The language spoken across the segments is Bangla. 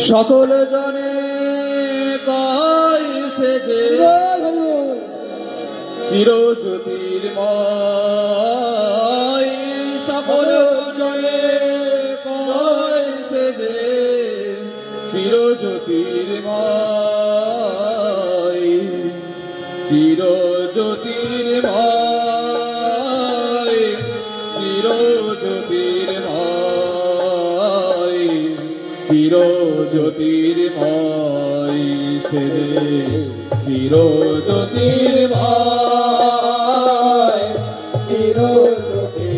সকল জনে কয় সে যে চিরজ্যোতির্ময়। সকল জনে কয় সে যে চিরজ্যোতির্ময়, চিরজ্যোতির্ময়, চিরজ্যোতির্ময়, চিরজ্যোতির্ময় সে যে চিরজ্যোতির্ময়, চিরজ্যোতির্ময়,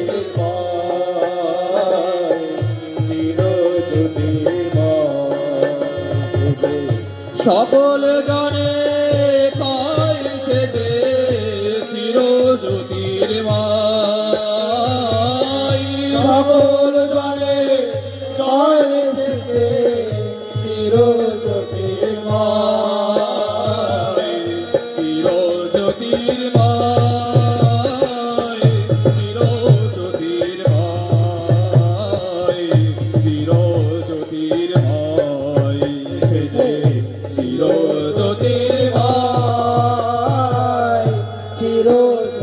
চিরজ্যোতির্ময়। সকল জনে কয় সে যে চিরজ্যোতির্ময়, সকল জনে কয় সে যে চিরজ্যোতির্ময়, চিরজ্যোতির্ময়, চিরজ্যোতির্ময়, চিরজ্যোতির্ময় সে যে চিরজ্যোতির্ময়, চিরজ্যোতির্ময়,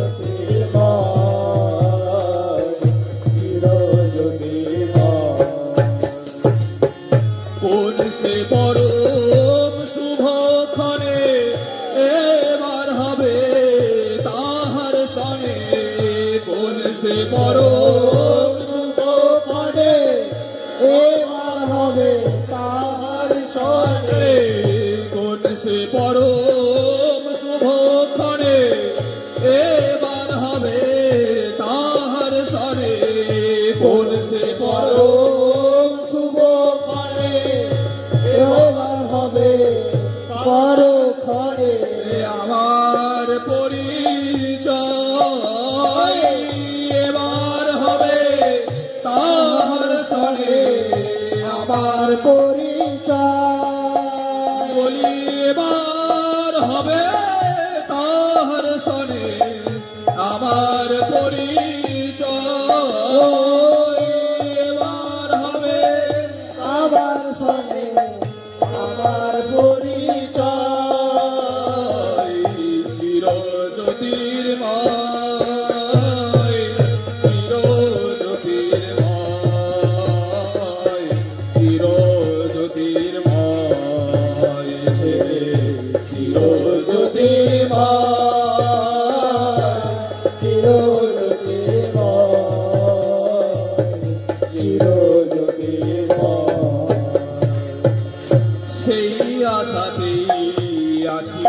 চিরজ্যোতির্ময়। কোন সে পরম শুভক্ষণে এবার হবে তাহার সনে, কোন সে পরম শুভক্ষণে এবার হবে তাহার সনে, কোন সে পরম শুভক্ষণে এবার হবে তাহার সনে, কোন সে পরম শুভক্ষণে এবার হবে পরক্ষণে। আমার পরিচয় এবার হবে তাহার সনে, আমার পরিচয় বলি এবার হবে তাহার সনে, আমার পরিচয় এবার হবে আবার সনে, আমার পরিচয় চিরজ্যোতির্ময়, চিরজ্যোতির্ময়, চিরজ্যোতির্ময় সে চিরজ্যোতির্ময়, চিরজ্যোতির্ময়, চিরজ্যোতির্ময়। সেই আশাতেই আছি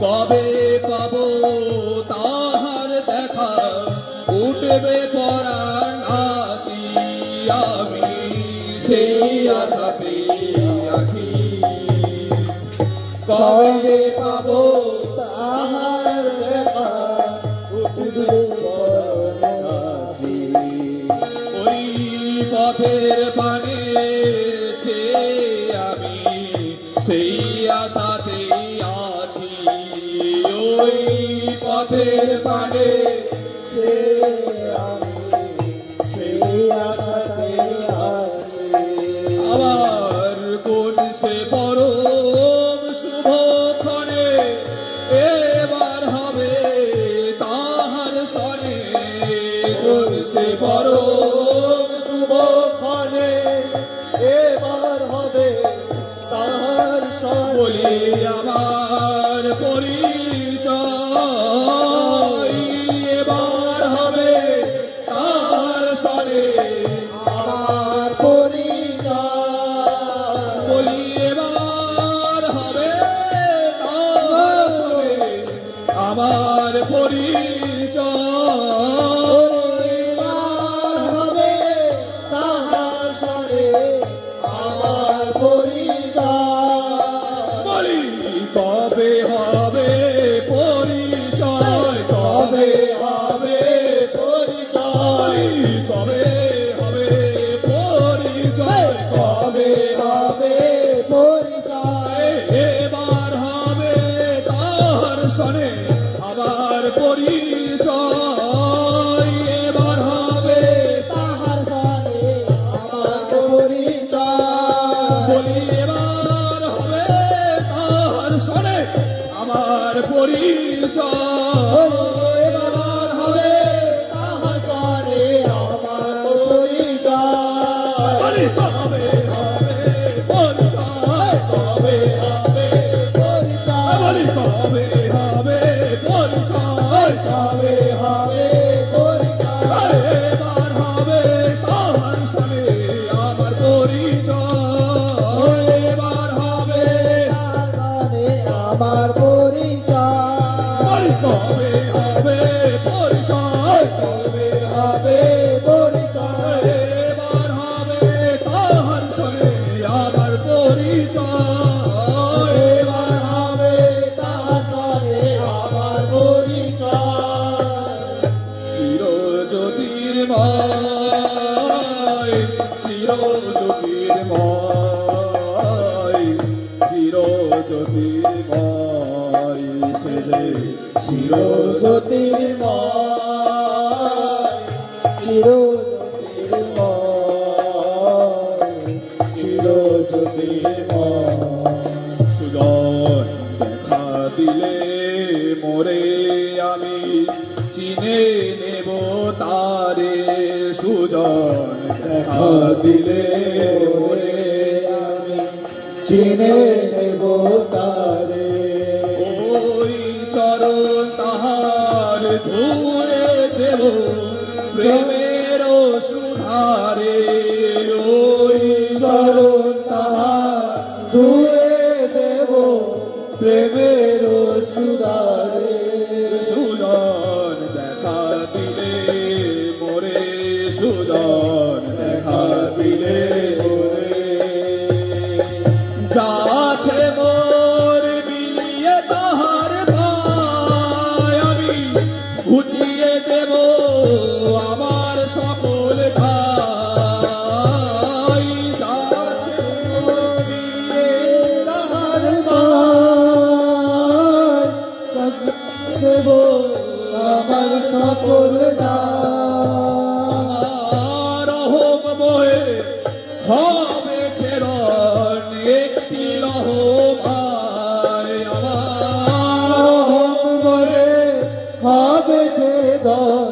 কবে পাব তাহার দেখা, উঠবে পরাণ আছি আমি, সেই আশাতেই আছি কবে পাব তাহার দেখা, উঠবে পরাণ আছি। ওই পথের পানে আমি সেই আশাতে আছি, ওই পথের পানে আমি সেই আশাতে আছি। আবার কোন সে পরম শুভক্ষণে এবার হবে তাহার সনে, কোন সে পরম শুভক্ষণে এবার হবে তাহার সনে, বলি আমার পরিচয় এবার হবে তাহার সনে, আমার পরিচয় বলি এবার হবে তাহার সনে, আমার পরিচয় এবার হবে তাহার সনে, আমার পরিচয় বলি কবে হবে পরিচয়, কবে হবে পরিচয়, কবে হবে পরিচয়, কবে হবে পরিচয় এবার হবে তাহার সনে, আমার পরিচয় এবার হবে তাহার সনে, আমার পরিচয় হবে হবে পরিচয় এবার হবে তাহার সঙ্গে আমার পরিচয় এবার হবে মানে আমার পরিচয় কবে হবে পরিচয় কবে হবে পরিচয় এবার হবে তাহার সঙ্গে আমার পরিচয় এবার হবে তার সঙ্গে আমার পরিচয় চিরজ্যোতির্ময় চিরজ্যোতির্ময় চিরজ্যোতির্ময় সেজে চিরজ্যোতির্ময় চিরজ্যোতির্ময় সুজন দেখা দিলে মোরে আমি চিনে নেব তারে সুজন দেখা দিলে মোরে আমি চিনে নেব তারে ওই চরণ তাহার ধুয়ে দেব প্রেমের সুধারে ওই চরণ তাহার ধুয়ে দেব প্রেমের সুদারে সুজন দেখা দিলে মোরে সুজন দেখা দিলে মোরে যাছে মোর মিলিয়ে তাহার পায় আমি ঘুচিয়ে দেব আমার সকল ধাই যাছে মোর মিলিয়ে তাহার পায় দেব আমার সকল রহম বয়ে হবে ছেড়ন একটি লহ ভাই আমার মরে হবে যে দল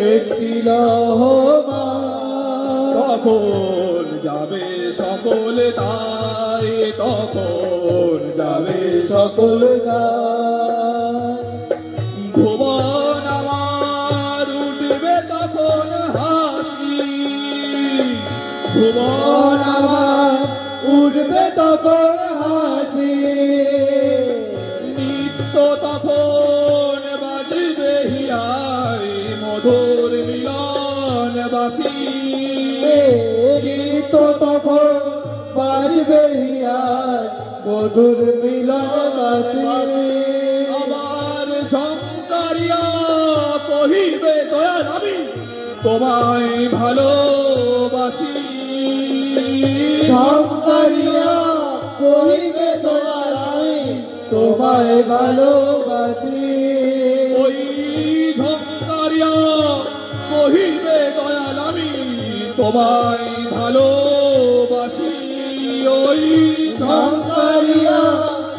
একটি লহমা তখন যাবে সকল তাই তখন যাবে সকল ভুবন আমার উঠবে তখন হাসি ভুবন আমার উঠবে তখন হাসি নিত্য তখন বাজবে হিয়াই মধুর মিলন বাসি গীত তখন বাজবে হিয়ায় মধুর মিলন আমার ঝঙ্কারিয়া কহিবে দয়াল আমি তোমায় ভালোবাসি ঝঙ্কারিয়া কহিবে তোমার আমি তোমায় ভালোবাসি ওই ঝঙ্কারিয়া কহিবে দয়াল আমি তোমায় ভালোবাসি ওই ঝঙ্কারিয়া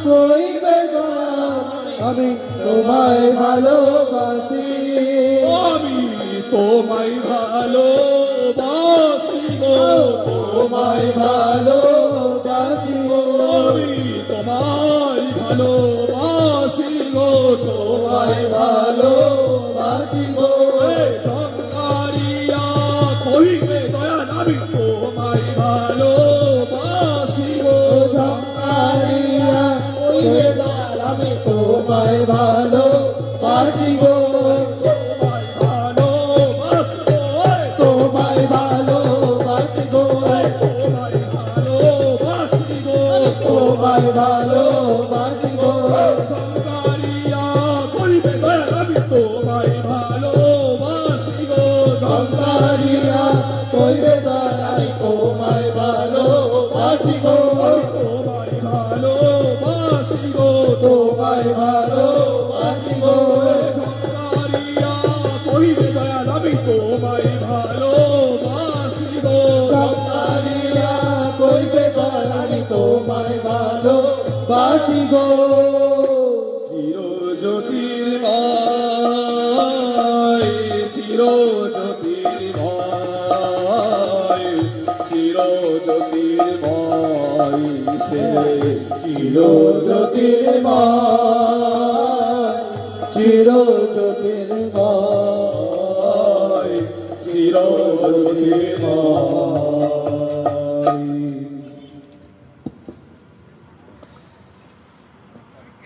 কহিবে তোমার আমি তোমায় ভালোবাসি আমি তোমায় ভালোবাসি গো তোমায় ভালোবাসি আমি তোমায় ভালোবাসি গো তোমায় তোমায় ভালোবাসি ঝঙ্কারিয়া কহিবে দয়াল আমি তোমায় ভালোবাসি গো ঝঙ্কারিয়া কহিবে দয়াল আমি তোমায় ভালোবাসি তোমায় ভালোবাসি তোমায় ভালোবাসি ঝঙ্কারিয়া কহিবে দয়াল আমি তোমায় ভালোবাসি গো ঝঙ্কারিয়া কহিবে দয়াল আমি তোমায় ভালোবাসি তোমায় ভালোবাসি গো তোমায় ভালোবাসি ঝঙ্কারিয়া কহিবে দয়াল আমি তোমায় ভালোবাসি গো ঝঙ্কারিয়া কহিবে দয়াল আমি তোমায় ভালোবাসি চির জ্যোতির্ময় চির জ্যোতির্ময় চির জ্যোতির্ময় সে চির জ্যোতির্ময় চির জ্যোতির্ময় চির জ্যোতির্ময়